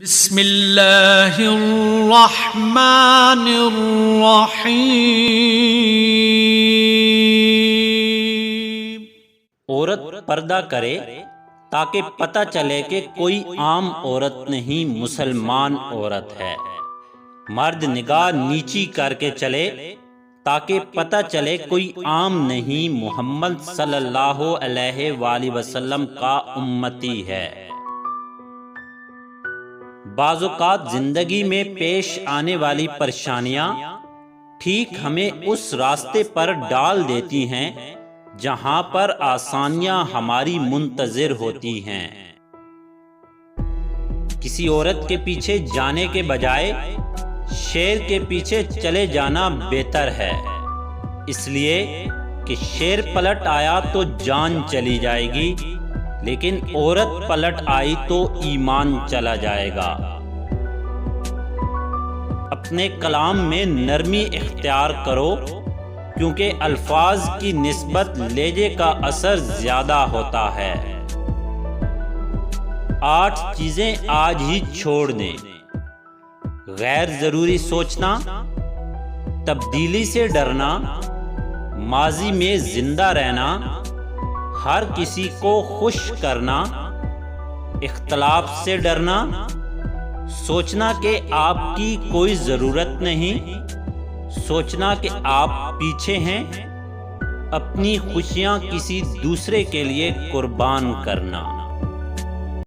بسم اللہ الرحمن الرحیم۔ عورت پردہ کرے تاکہ پتہ چلے کہ کوئی عام عورت نہیں، مسلمان عورت ہے۔ مرد نگاہ نیچی کر کے چلے تاکہ پتہ چلے کوئی عام نہیں، محمد صلی اللہ علیہ وآلہ وسلم کا امتی ہے۔ بعض اوقات زندگی میں پیش آنے والی پریشانیاں ٹھیک ہمیں اس راستے پر ڈال دیتی ہیں جہاں پر آسانیاں ہماری منتظر ہوتی ہیں۔ کسی عورت کے پیچھے جانے کے بجائے شیر کے پیچھے چلے جانا بہتر ہے، اس لیے کہ شیر پلٹ آیا تو جان چلی جائے گی، لیکن عورت پلٹ آئی تو ایمان چلا جائے گا۔ اپنے کلام میں نرمی اختیار کرو، کیونکہ الفاظ کی نسبت لہجے کا اثر زیادہ ہوتا ہے۔ 8 چیزیں آج ہی چھوڑ دیں۔ غیر ضروری سوچنا، تبدیلی سے ڈرنا، ماضی میں زندہ رہنا، ہر کسی کو خوش کرنا، اختلاف سے ڈرنا، سوچنا کہ آپ کی کوئی ضرورت نہیں، سوچنا کہ آپ پیچھے ہیں، اپنی خوشیاں کسی دوسرے کے لیے قربان کرنا۔